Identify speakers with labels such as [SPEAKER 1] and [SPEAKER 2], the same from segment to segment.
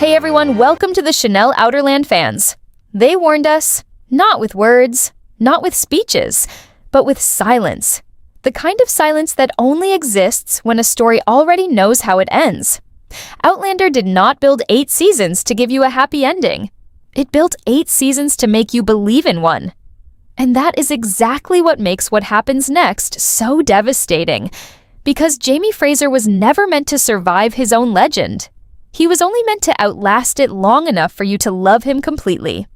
[SPEAKER 1] Hey everyone, welcome to the Chanel Outlander fans. They warned us, not with words, not with speeches, but with silence. The kind of silence that only exists when a story already knows how it ends. Outlander did not build 8 seasons to give you a happy ending. It built 8 seasons to make you believe in one. And that is exactly what makes what happens next so devastating. Because Jamie Fraser was never meant to survive his own legend. He was only meant to outlast it long enough for you to love him completely.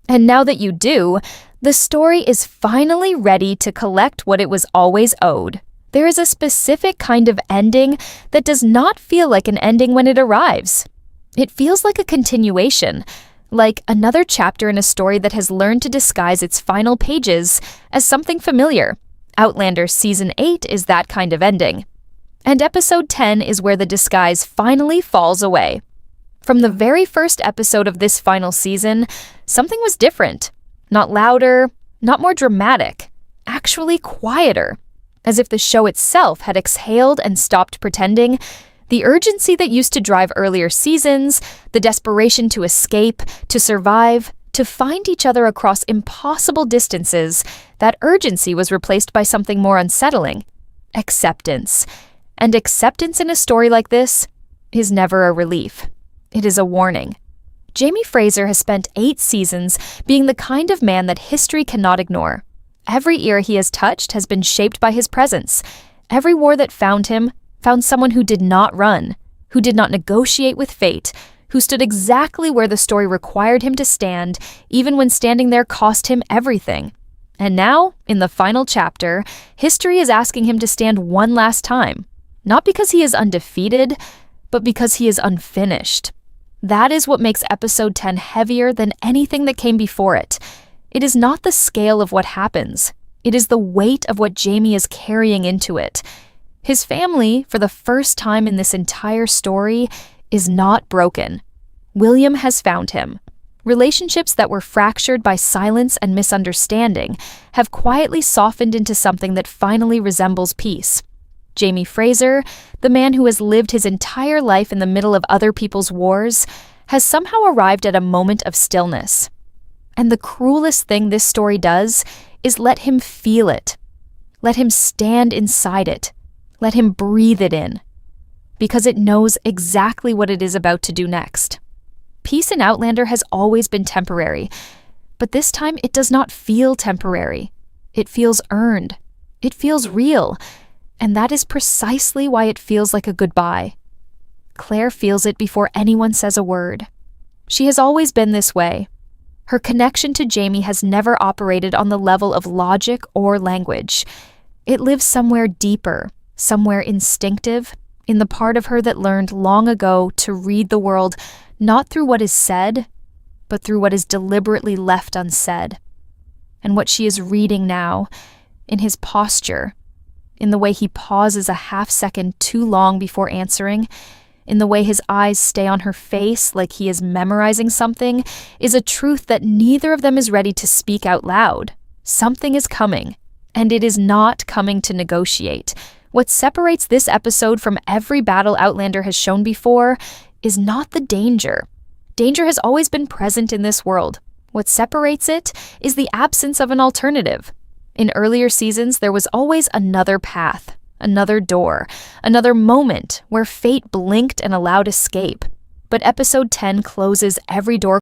[SPEAKER 1] And now that you do, the story is finally ready to collect what it was always owed. There is a specific kind of ending that does not feel like an ending when it arrives. It feels like a continuation, like another chapter in a story that has learned to disguise its final pages as something familiar. Outlander Season 8 is that kind of ending. And Episode 10 is where the disguise finally falls away. From the very first episode of this final season, something was different. Not louder, not more dramatic, actually quieter. As if the show itself had exhaled and stopped pretending. The urgency that used to drive earlier seasons, the desperation to escape, to survive, to find each other across impossible distances, that urgency was replaced by something more unsettling: acceptance. And acceptance in a story like this is never a relief. It is a warning. Jamie Fraser has spent 8 seasons being the kind of man that history cannot ignore. Every era he has touched has been shaped by his presence. Every war that found him found someone who did not run, who did not negotiate with fate, who stood exactly where the story required him to stand, even when standing there cost him everything. And now, in the final chapter, history is asking him to stand one last time. Not because he is undefeated, but because he is unfinished. That is what makes Episode 10 heavier than anything that came before it. It is not the scale of what happens. It is the weight of what Jamie is carrying into it. His family, for the first time in this entire story, is not broken. William has found him. Relationships that were fractured by silence and misunderstanding have quietly softened into something that finally resembles peace. Jamie Fraser, the man who has lived his entire life in the middle of other people's wars, has somehow arrived at a moment of stillness. And the cruelest thing this story does is let him feel it. Let him stand inside it. Let him breathe it in. Because it knows exactly what it is about to do next. Peace in Outlander has always been temporary, but this time it does not feel temporary. It feels earned. It feels real. And that is precisely why it feels like a goodbye. Claire feels it before anyone says a word. She has always been this way. Her connection to Jamie has never operated on the level of logic or language. It lives somewhere deeper, somewhere instinctive, in the part of her that learned long ago to read the world not through what is said, but through what is deliberately left unsaid. And what she is reading now, in his posture, in the way he pauses a half-second too long before answering, in the way his eyes stay on her face like he is memorizing something, is a truth that neither of them is ready to speak out loud. Something is coming, and it is not coming to negotiate. What separates this episode from every battle Outlander has shown before is not the danger. Danger has always been present in this world. What separates it is the absence of an alternative. In earlier seasons, there was always another path, another door, another moment where fate blinked and allowed escape. But Episode 10 closes every door